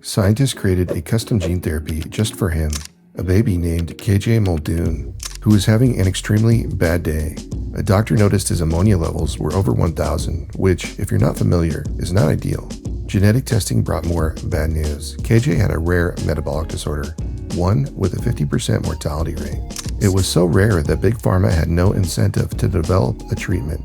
Scientists created a custom gene therapy just for him, a baby named KJ Muldoon, who was having an extremely bad day. A doctor noticed his ammonia levels were over 1,000, which, if you're not familiar, is not ideal. Genetic testing brought more bad news. KJ had a rare metabolic disorder, one with a 50% mortality rate. It was so rare that Big Pharma had no incentive to develop a treatment.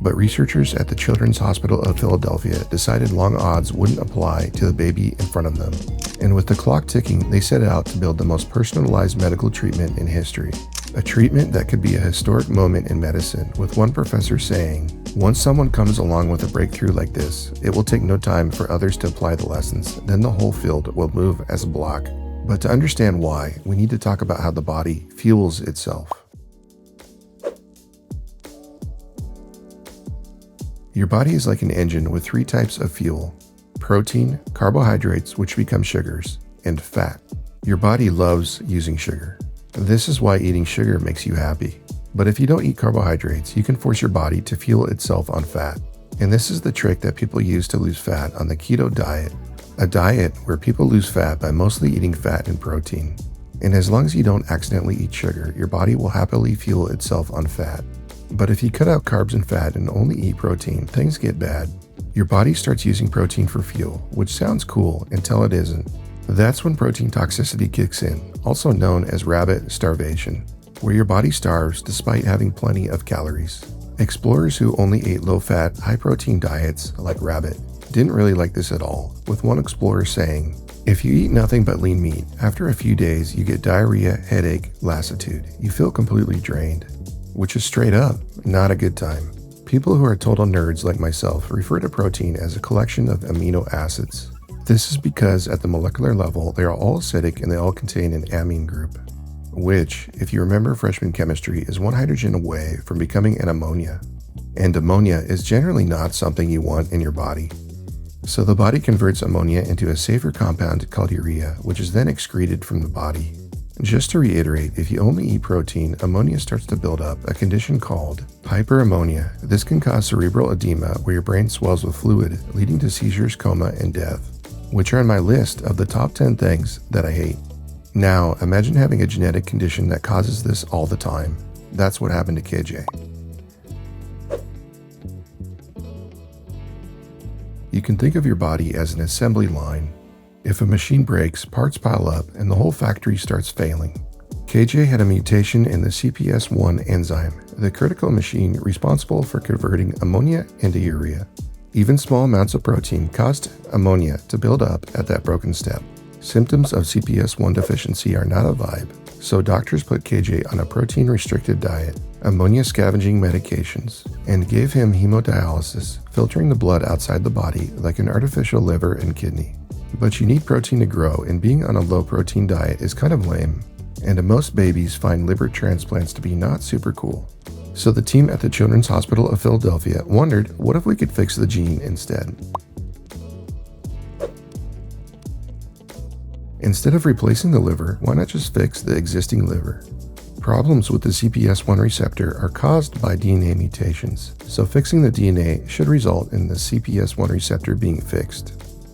But researchers at the Children's Hospital of Philadelphia decided long odds wouldn't apply to the baby in front of them. And with the clock ticking, they set out to build the most personalized medical treatment in history. A treatment that could be a historic moment in medicine, with one professor saying, "Once someone comes along with a breakthrough like this, it will take no time for others to apply the lessons. Then the whole field will move as a block." But to understand why, we need to talk about how the body fuels itself. Your body is like an engine with three types of fuel: protein, carbohydrates, which become sugars, and fat. Your body loves using sugar. This is why eating sugar makes you happy. But if you don't eat carbohydrates, you can force your body to fuel itself on fat. And this is the trick that people use to lose fat on the keto diet, a diet where people lose fat by mostly eating fat and protein. And as long as you don't accidentally eat sugar, your body will happily fuel itself on fat. But if you cut out carbs and fat and only eat protein, things get bad. Your body starts using protein for fuel, which sounds cool until it isn't. That's when protein toxicity kicks in, also known as rabbit starvation, where your body starves despite having plenty of calories. Explorers who only ate low-fat, high-protein diets, like rabbit, didn't really like this at all, with one explorer saying, "If you eat nothing but lean meat, after a few days you get diarrhea, headache, lassitude. You feel completely drained." Which is straight up not a good time. People who are total nerds like myself refer to protein as a collection of amino acids. This is because at the molecular level, they are all acidic and they all contain an amine group, which, if you remember freshman chemistry, is one hydrogen away from becoming an ammonia. And ammonia is generally not something you want in your body. So the body converts ammonia into a safer compound called urea, which is then excreted from the body. Just to reiterate, if you only eat protein, ammonia starts to build up, a condition called hyperammonia. This can cause cerebral edema, where your brain swells with fluid, leading to seizures, coma, and death, which are on my list of the top 10 things that I hate. Now, imagine having a genetic condition that causes this all the time. That's what happened to KJ. You can think of your body as an assembly line. If a machine breaks, parts pile up and the whole factory starts failing. KJ had a mutation in the CPS1 enzyme, the critical machine responsible for converting ammonia into urea. Even small amounts of protein caused ammonia to build up at that broken step. Symptoms of CPS1 deficiency are not a vibe, so doctors put KJ on a protein-restricted diet, ammonia scavenging medications, and gave him hemodialysis, filtering the blood outside the body like an artificial liver and kidney. But you need protein to grow, and being on a low-protein diet is kind of lame, and most babies find liver transplants to be not super cool. So the team at the Children's Hospital of Philadelphia wondered, what if we could fix the gene instead? Instead of replacing the liver, why not just fix the existing liver? Problems with the CPS1 receptor are caused by DNA mutations, so fixing the DNA should result in the CPS1 receptor being fixed.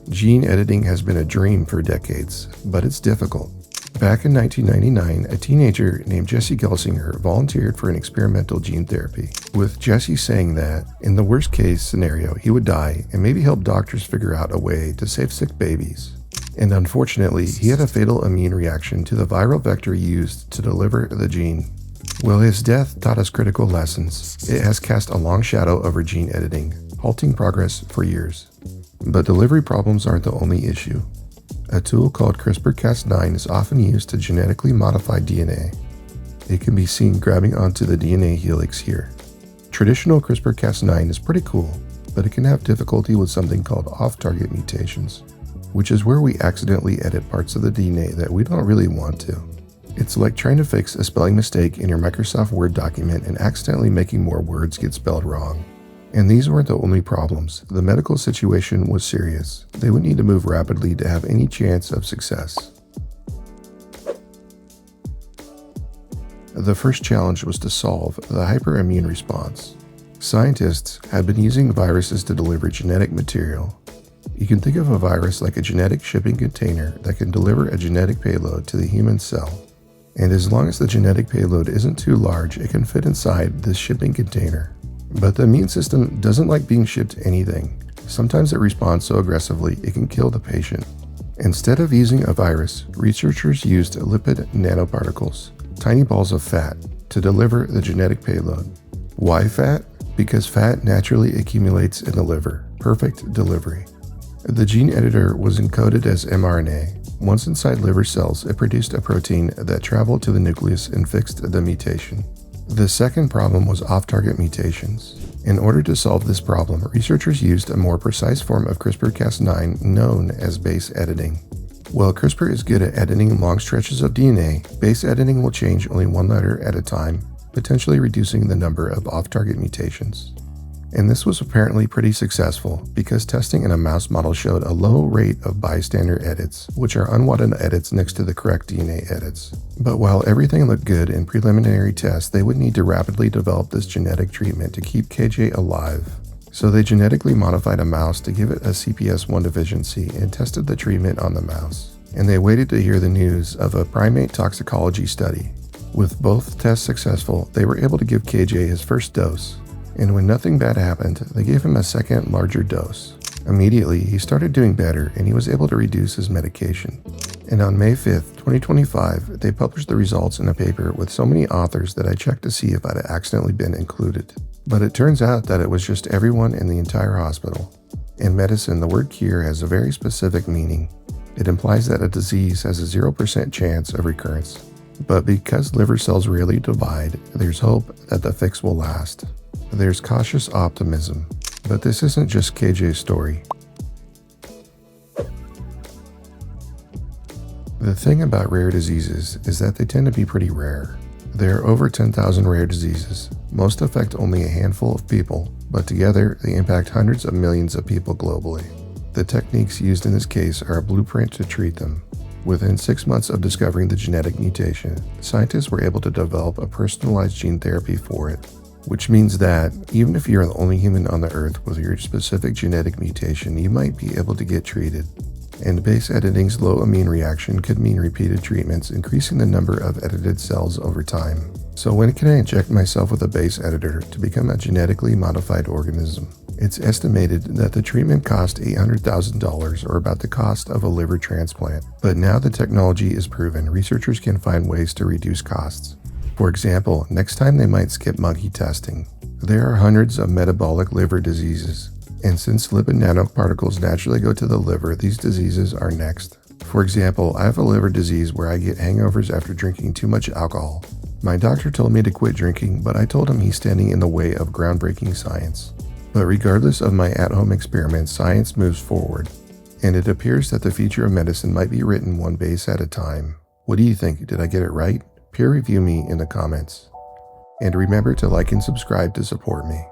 Gene editing has been a dream for decades, but it's difficult. Back in 1999, a teenager named Jesse Gelsinger volunteered for an experimental gene therapy, with Jesse saying that, in the worst case scenario, he would die and maybe help doctors figure out a way to save sick babies. And unfortunately, he had a fatal immune reaction to the viral vector used to deliver the gene. Well, his death taught us critical lessons. It has cast a long shadow over gene editing, halting progress for years. But delivery problems aren't the only issue. A tool called CRISPR-Cas9 is often used to genetically modify DNA. It can be seen grabbing onto the DNA helix here. Traditional CRISPR-Cas9 is pretty cool, but it can have difficulty with something called off-target mutations, which is where we accidentally edit parts of the DNA that we don't really want to. It's like trying to fix a spelling mistake in your Microsoft Word document and accidentally making more words get spelled wrong. And these weren't the only problems. The medical situation was serious. They would need to move rapidly to have any chance of success. The first challenge was to solve the hyperimmune response. Scientists had been using viruses to deliver genetic material. You can think of a virus like a genetic shipping container that can deliver a genetic payload to the human cell. And as long as the genetic payload isn't too large, it can fit inside this shipping container. But the immune system doesn't like being shipped anything. Sometimes it responds so aggressively it can kill the patient. Instead of using a virus, researchers used lipid nanoparticles, tiny balls of fat, to deliver the genetic payload. Why fat? Because fat naturally accumulates in the liver. Perfect delivery. The gene editor was encoded as mRNA. Once inside liver cells, it produced a protein that traveled to the nucleus and fixed the mutation. The second problem was off-target mutations. In order to solve this problem, researchers used a more precise form of CRISPR-Cas9 known as base editing. While CRISPR is good at editing long stretches of DNA, base editing will change only one letter at a time, potentially reducing the number of off-target mutations. And this was apparently pretty successful because testing in a mouse model showed a low rate of bystander edits, which are unwanted edits next to the correct DNA edits. But while everything looked good in preliminary tests, they would need to rapidly develop this genetic treatment to keep KJ alive. So they genetically modified a mouse to give it a CPS1 deficiency and tested the treatment on the mouse. And they waited to hear the news of a primate toxicology study. With both tests successful, they were able to give KJ his first dose. And when nothing bad happened, they gave him a second, larger dose. Immediately, he started doing better and he was able to reduce his medication. And on May 5th, 2025, they published the results in a paper with so many authors that I checked to see if I'd accidentally been included. But it turns out that it was just everyone in the entire hospital. In medicine, the word cure has a very specific meaning. It implies that a disease has a 0% chance of recurrence. But because liver cells rarely divide, there's hope that the fix will last. There's cautious optimism, but this isn't just KJ's story. The thing about rare diseases is that they tend to be pretty rare. There are over 10,000 rare diseases. Most affect only a handful of people, but together they impact hundreds of millions of people globally. The techniques used in this case are a blueprint to treat them. Within 6 months of discovering the genetic mutation, scientists were able to develop a personalized gene therapy for it. Which means that, even if you're the only human on the earth with your specific genetic mutation, you might be able to get treated. And base editing's low immune reaction could mean repeated treatments, increasing the number of edited cells over time. So when can I inject myself with a base editor to become a genetically modified organism? It's estimated that the treatment cost $800,000, or about the cost of a liver transplant. But now the technology is proven, researchers can find ways to reduce costs. For example, next time they might skip monkey testing. There are hundreds of metabolic liver diseases, and since lipid nanoparticles naturally go to the liver, these diseases are next. For example, I have a liver disease where I get hangovers after drinking too much alcohol. My doctor told me to quit drinking, but I told him he's standing in the way of groundbreaking science. But regardless of my at-home experiments, science moves forward, and it appears that the future of medicine might be written one base at a time. What do you think? Did I get it right? Peer review me in the comments. And remember to like and subscribe to support me.